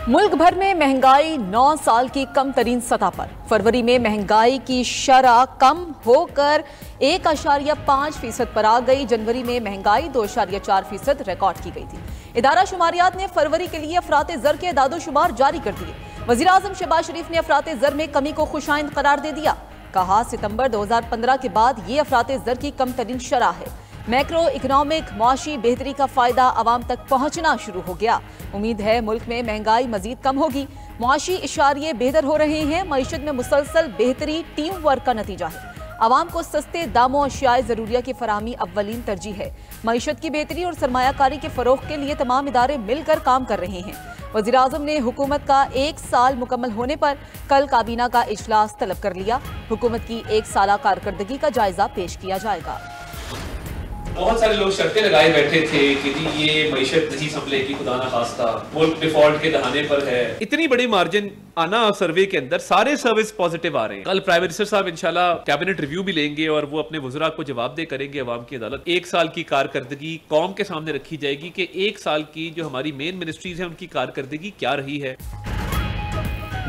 मुल्क भर में महंगाई 9 साल की कम तरीन सतह पर। फरवरी में महंगाई की शरह कम होकर 1.5% पर आ गई। जनवरी में महंगाई 2.4% रिकॉर्ड की गई थी। इदारा शुमारियात ने फरवरी के लिए अफराते ज़र के एदादोशुमार जारी कर दिए। वज़ीर आज़म शहबाज शरीफ ने अफराते ज़र में कमी को खुशाइंद करार दे दिया। कहा, सितंबर 2015 के बाद ये अफराते ज़र की कम तरीन शरह है। मैक्रो इकनॉमिक मुआशी बेहतरी का फायदा आवाम तक पहुंचना शुरू हो गया। उम्मीद है मुल्क में महंगाई मजीद कम होगी। मुआशी इशारे बेहतर हो रहे हैं। मईशत में मुसलसल बेहतरी टीम वर्क का नतीजा है। आवाम को सस्ते दामों अशियाए ज़रूरिया की फराहमी अव्वलीन तरजीह है। मईशत की बेहतरी और सरमायाकारी के फ़रोग़ के लिए तमाम इदारे मिलकर काम कर रहे हैं। वज़ीर आज़म ने हुकूमत का 1 साल मुकम्मल होने पर कल काबीना का इजलास तलब कर लिया। हुकूमत की 1 साला कारकर्दगी का जायजा पेश किया जाएगा। बहुत सारे लोग शर्तें लगाए बैठे थे कि जी ये मईशत नहीं संभलेगी, खुदा ना खास्ता मुल्क डिफॉल्ट के दहाने पर है। इतनी बड़ी मार्जिन आना सर्वे के अंदर सारे सर्विस पॉजिटिव आ रहे हैं। कल प्राइम मिनिस्टर साहब इंशाल्लाह कैबिनेट रिव्यू भी लेंगे और वो अपने वज़रा को जवाबदेह करेंगे अवाम की अदालत। 1 साल की कारकर्दगी कौम के सामने रखी जाएगी कि 1 साल की जो हमारी मेन मिनिस्ट्रीज है उनकी कारकर्दगी क्या रही है।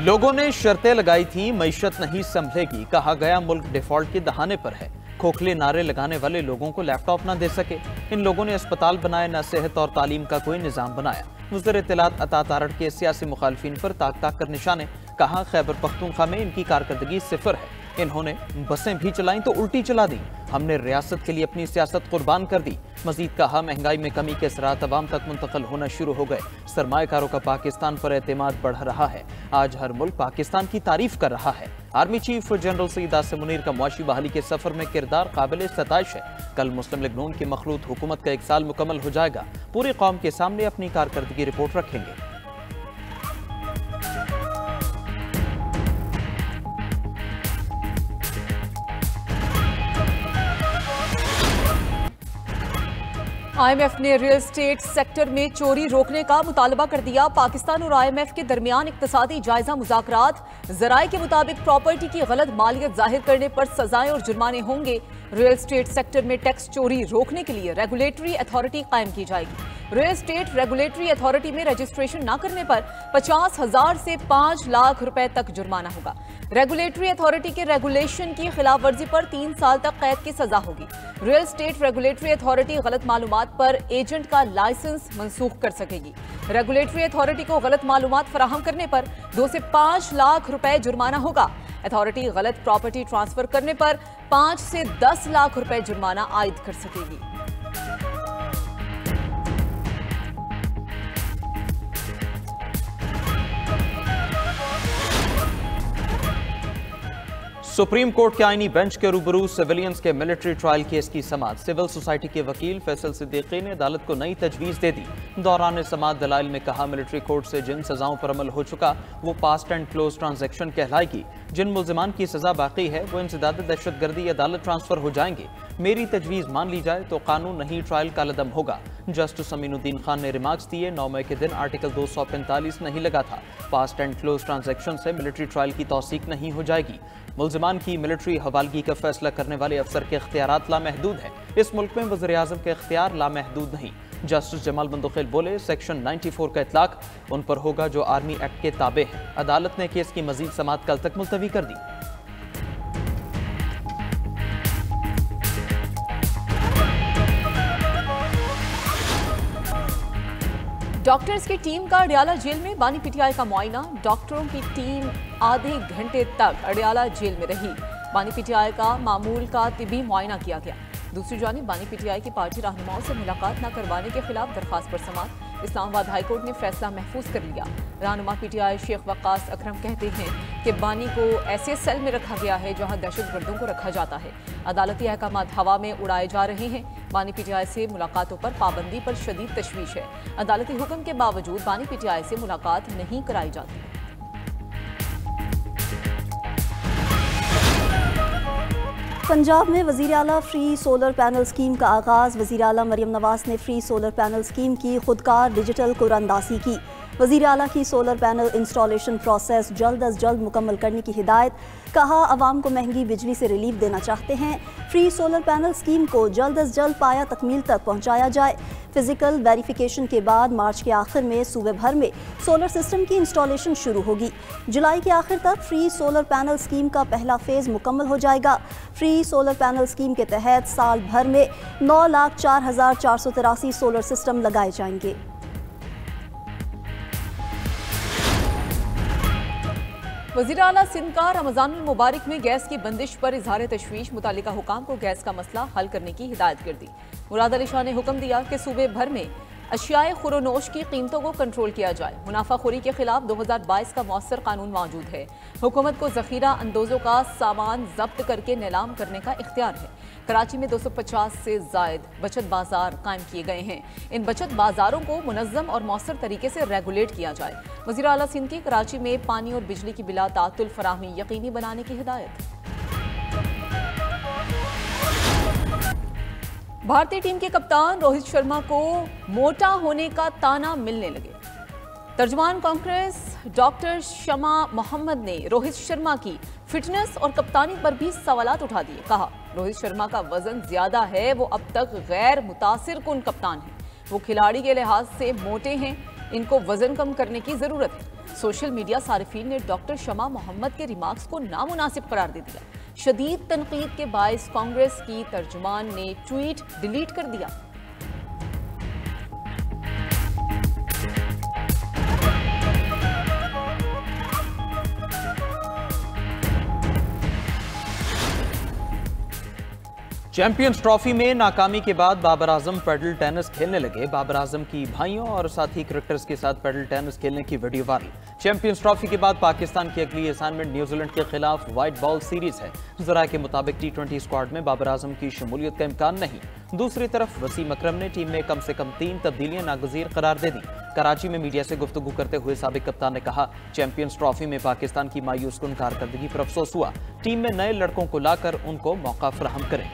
लोगों ने शर्तें लगाई थी, मईशत नहीं संभलेगी। कहा गया मुल्क डिफॉल्ट के दहाने पर है। खोखले नारे लगाने वाले लोगों को लैपटॉप न दे सके। इन लोगों ने अस्पताल बनाए, न सेहत और तालीम का कोई निज़ाम बनाया। वज़ीर इत्तलात अता तारड़ के सियासी मुखालफिन पर ताक ताक कर निशाने। कहा, खैबर पख्तूनख्वा में इनकी कारकर्दगी सिफर है। इन्होंने बसें भी चलाई तो उल्टी चला दी। हमने रियासत के लिए अपनी सियासत कुर्बान कर दी। मजीद कहा, महंगाई में कमी के असरात अवाम तक मुंतकिल होना शुरू हो गए। सरमाएकारों का पाकिस्तान पर एतमाद बढ़ रहा है। आज हर मुल्क पाकिस्तान की तारीफ कर रहा है। Army chief general Saeed Asim Munir का मुआशी बहाली के सफर में किरदार काबिल सताइश है। कल मुस्लिम लीग नून की मखलूत हुकूमत का 1 साल मुकम्मल हो जाएगा। पूरी कौम के सामने अपनी कारकर्दगी रिपोर्ट रखेंगे। IMF ने रियल एस्टेट सेक्टर में चोरी रोकने का मुतालबा कर दिया। पाकिस्तान और IMF के दरमियान इक्तसादी जायजा मुज़ाकरात। ज़राए के मुताबिक प्रॉपर्टी की गलत मालियत जाहिर करने पर सजाएं और जुर्माने होंगे। रियल एस्टेट सेक्टर में टैक्स चोरी रोकने के लिए रेगुलेटरी अथॉरिटी कायम की जाएगी। रियल एस्टेट रेगुलेटरी अथॉरिटी में रजिस्ट्रेशन न करने पर 50,000 से 5 लाख रुपए तक जुर्माना होगा। रेगुलेटरी अथॉरिटी के रेगुलेशन की खिलाफ वर्जी पर 3 साल तक कैद की सजा होगी। रियल एस्टेट रेगुलेटरी अथॉरिटी गलत मालूमात पर एजेंट का लाइसेंस मनसूख कर सकेगी। रेगुलेटरी अथॉरिटी को गलत मालूमात फराहम करने पर 2 से 5 लाख रुपए जुर्माना होगा। अथॉरिटी गलत प्रॉपर्टी ट्रांसफर करने पर 5 से 10 लाख रुपए जुर्माना आयद कर सकेगी। सुप्रीम कोर्ट के आईनी बेंच के रूबरू सिविलियंस के मिलिट्री ट्रायल केस की समाअत। सिविल सोसाइटी के वकील फैसल सिद्दीकी ने अदालत को नई तजवीज़ दे दी। दौरान समाअत दलाइल में कहा, मिलिट्री कोर्ट से जिन सजाओं पर अमल हो चुका वो पास्ट एंड क्लोज ट्रांजैक्शन कहलाएगी। जिन मुल्जिमान की सजा बाकी है वो इंसदाद दहशतगर्दी अदालत ट्रांसफर हो जाएंगे। मेरी तजवीज़ मान ली जाए तो कानून नहीं ट्रायल का कदम होगा। जस्टिस अमीनुद्दीन खान ने रिमार्क्स दिए, 9 मई के दिन आर्टिकल 245 नहीं लगा था। पास्ट एंड क्लोज ट्रांजैक्शन से मिलिट्री ट्रायल की तौसीक नहीं हो जाएगी। मुल्जिमान की मिलिट्री हवालगी का फैसला करने वाले अफसर के इख्तियारात लामहदूद हैं। इस मुल्क में वज़ीर आज़म के इख्तियार लामहदूद नहीं। जस्टिस जमाल बंदुखिल बोले, सेक्शन 94 का इतलाक उन पर होगा जो आर्मी एक्ट के ताबे हैं। अदालत ने केस की मजीद समाअत कल तक मुलतवी कर दी। डॉक्टर्स की टीम का अडियाला जेल में बानी पीटीआई का मुआयना। डॉक्टरों की टीम आधे घंटे तक अडियाला जेल में रही। बानी पीटीआई का मामूल का तिबी मुआयना किया गया। दूसरी जानिब बानी पीटीआई की पार्टी रहनुमाओं से मुलाकात न करवाने के खिलाफ दरख्वास्त पर समाअत। इस्लामाबाद हाईकोर्ट ने फैसला महफूज कर लिया। रहनुमा पीटीआई शेख वक्कास अकरम कहते हैं कि बानी को ऐसे सेल में रखा गया है जहां दहशतगर्दों को रखा जाता है। अदालती अहकामात हवा में उड़ाए जा रहे हैं। बानी पीटीआई से मुलाकातों पर पाबंदी पर शदीद तशवीश है। अदालती हुक्म के बावजूद बानी पीटीआई से मुलाकात नहीं कराई जाती। पंजाब में वज़ीर आला फ्री सोलर पैनल स्कीम का आगाज़। वज़ीर आला मरियम नवाज ने फ्री सोलर पैनल स्कीम की खुदकार डिजिटल कुरानंदाज़ी की। वज़ीर आला की सोलर पैनल इंस्टॉलेशन प्रोसेस जल्द अज जल्द मुकम्मल करने की हिदायत। कहा, अवाम को महंगी बिजली से रिलीफ देना चाहते हैं। फ्री सोलर पैनल स्कीम को जल्द अज जल्द पाया तकमील तक पहुँचाया जाए। फिजिकल वेरिफिकेशन के बाद मार्च के आखिर में सूबे भर में सोलर सिस्टम की इंस्टॉलेशन शुरू होगी। जुलाई के आखिर तक फ्री सोलर पैनल स्कीम का पहला फेज मुकम्मल हो जाएगा। फ्री सोलर पैनल स्कीम के तहत साल भर में 9,04,483 सोलर सिस्टम लगाए जाएंगे। वज़ीर आला सिंध का रमज़ानुल मुबारक में गैस की बंदिश पर इजहार तशवीश। मुतालिका हुकाम को गैस का मसला हल करने की हिदायत कर दी। मुराद अली शाह ने हुक्म दिया कि सूबे भर में अशियाए खुरोनोश की कीमतों को कंट्रोल किया जाए। मुनाफाखोरी के खिलाफ 2022 का मौसर कानून मौजूद है। हुकूमत को जखीरा अंदोजों का सामान जब्त करके नीलाम करने का इख्तियार है। कराची में 250 से जायद बचत बाजार कायम किए गए हैं। इन बचत बाजारों को मुनज़्ज़म और मौसर तरीके से रेगुलेट किया जाए। वज़ीर आला सिंध की कराची में पानी और बिजली की बिला तातुल फराहमी यकीनी बनाने की हिदायत। भारतीय टीम के कप्तान रोहित शर्मा को मोटा होने का ताना मिलने लगे। तर्जुमान कांग्रेस डॉक्टर शमा मोहम्मद ने रोहित शर्मा की फिटनेस और कप्तानी पर भी सवालात उठा दिए। कहा, रोहित शर्मा का वजन ज्यादा है, वो अब तक गैर मुतासिर कुन कप्तान है। वो खिलाड़ी के लिहाज से मोटे हैं, इनको वजन कम करने की जरूरत है। सोशल मीडिया सारिफीन ने डॉक्टर शमा मोहम्मद के रिमार्क्स को नामुनासिब करार दे दिया। शदीद तनकीद के बायस कांग्रेस की तर्जुमान ने ट्वीट डिलीट कर दिया। चैंपियंस ट्रॉफी में नाकामी के बाद बाबर आजम पैडल टेनिस खेलने लगे। बाबर आजम की भाइयों और साथी क्रिकेटर्स के साथ पैडल टेनिस खेलने की वीडियो वायरल। चैंपियंस ट्रॉफी के बाद पाकिस्तान की अगली असाइनमेंट न्यूजीलैंड के खिलाफ व्हाइट बॉल सीरीज है। ज़राए के मुताबिक T20 स्क्वाड में बाबर आजम की शमूलियत का इम्कान नहीं। दूसरी तरफ वसीम अकरम ने टीम में कम से कम 3 तब्दीलियां नागजीर करार दे दी। कराची में मीडिया से गुफ्तगू करते हुए साबिक कप्तान ने कहा, चैंपियंस ट्रॉफी में पाकिस्तान की मायूस कुन कारकर्दगी पर अफसोस हुआ। टीम में नए लड़कों को लाकर उनको मौका फराहम करें।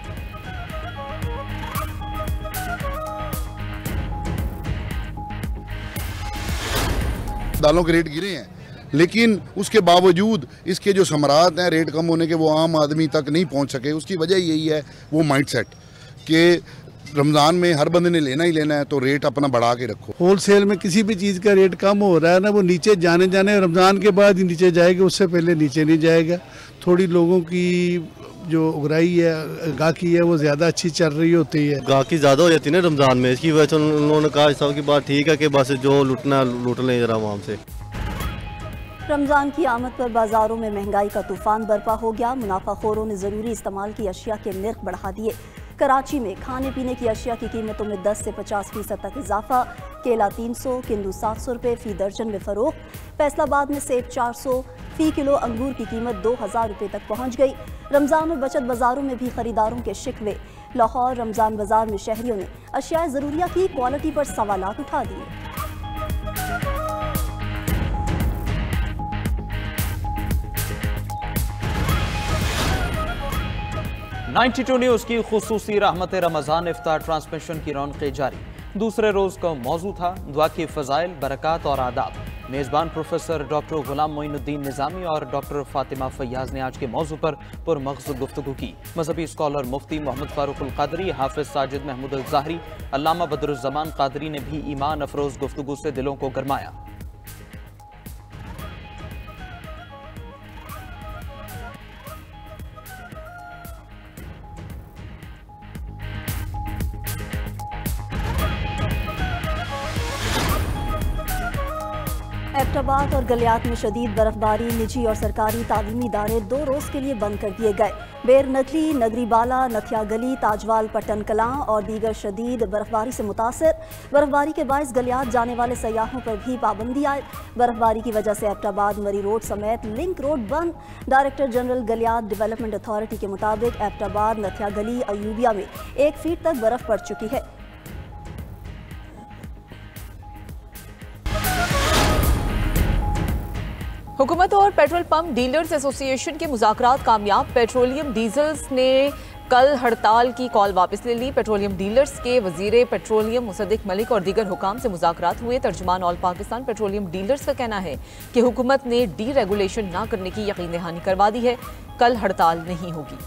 दालों के रेट गिरे हैं, लेकिन उसके बावजूद इसके जो समरात हैं रेट कम होने के, वो आम आदमी तक नहीं पहुंच सके। उसकी वजह यही है वो माइंडसेट कि रमज़ान में हर बंदे ने लेना ही लेना है, तो रेट अपना बढ़ा के रखो। होलसेल में किसी भी चीज़ का रेट कम हो रहा है ना, वो नीचे जाने रमज़ान के बाद ही नीचे जाएगा, उससे पहले नीचे नहीं जाएगा। थोड़ी लोगों की जो उगराई है, गाहकी है, वो ज़्यादा अच्छी चल रही होती है। गाहकी ज़्यादा हो जाती है ना रमज़ान में, इसकी वजह से उन्होंने कहा सबकी बात ठीक है कि बस जो लूटना लूट लें जरा आवाम से। रमज़ान की आमद पर बाजारों में महंगाई का तूफान बर्पा हो गया। मुनाफाखोरों ने ज़रूरी इस्तेमाल की अशिया के नर्ख बढ़ा दिए। कराची में खाने पीने की अशिया की कीमतों में 10 से 50% तक इजाफा। केला 300, किंदू 700 रुपये फी दर्जन में फरोख्त। फैसलाबाद में सेब 400 फी किलो, अंगूर की कीमत 2000 रुपये तक पहुँच गई। रमज़ान और बचत बाजारों में भी खरीदारों के शिकवे। लाहौर रमज़ान बाजार में शहरियों ने अशिया ज़रूरिया की क्वालिटी पर सवालात उठा दिए। 92 न्यूज़ की खुसूसी रहमत रमज़ान इफ्तार ट्रांसमिशन की रौनकें जारी। दूसरे रोज़ का मौजू था दुआ की फ़ज़ाइल, बरक़ात और आदाब। मेज़बान प्रोफेसर डॉक्टर गुलाम मोइनुद्दीन निज़ामी और डॉक्टर फातिमा फैयाज़ ने आज के मौजू पर पुरमग़ज़ गुफ्तगू की। मजहबी स्कॉलर मुफ्ती मोहम्मद फ़ारूक अल क़ादरी, हाफ़िज़ साजिद महमूद अल ज़ाहरी, अल्लामा बदरुज़्ज़मान क़ादरी ने भी ईमान अफरोज़ गुफ्तगू से दिलों को गरमाया। एबटाबाद और गलियात में शदीद बर्फबारी, निजी और सरकारी तालीमी इदारे 2 रोज़ के लिए बंद कर दिए गए। बेर नगरी, नगरी बाला, नथिया गली, ताजवाल, पट्टन कलां और दीगर शदीद बर्फबारी से मुतासर। बर्फबारी के बायस गलियात जाने वाले सयाहों पर भी पाबंदी आए। बर्फबारी की वजह से एबटाबाद मरी रोड समेत लिंक रोड बंद। Director general Galiyat development authority के मुताबिक एबटाबाद, नथिया गली, अयूबिया में 1 फीट तक बर्फ पड़ चुकी है। हुकूमत और पेट्रोल पंप डीलर्स एसोसिएशन के मुज़ाकरात कामयाब। पेट्रोलियम डीजल्स ने कल हड़ताल की कॉल वापस ले ली। पेट्रोलियम डीलर्स के वजीर पेट्रोलियम मुसद्दिक मलिक और दीगर हुकाम से मुज़ाकरात हुए। तर्जुमान ऑल पाकिस्तान पेट्रोलियम डीलर्स का कहना है कि हुकूमत ने डी रेगुलेशन ना करने की यकीन दहानी करवा दी है। कल हड़ताल नहीं होगी।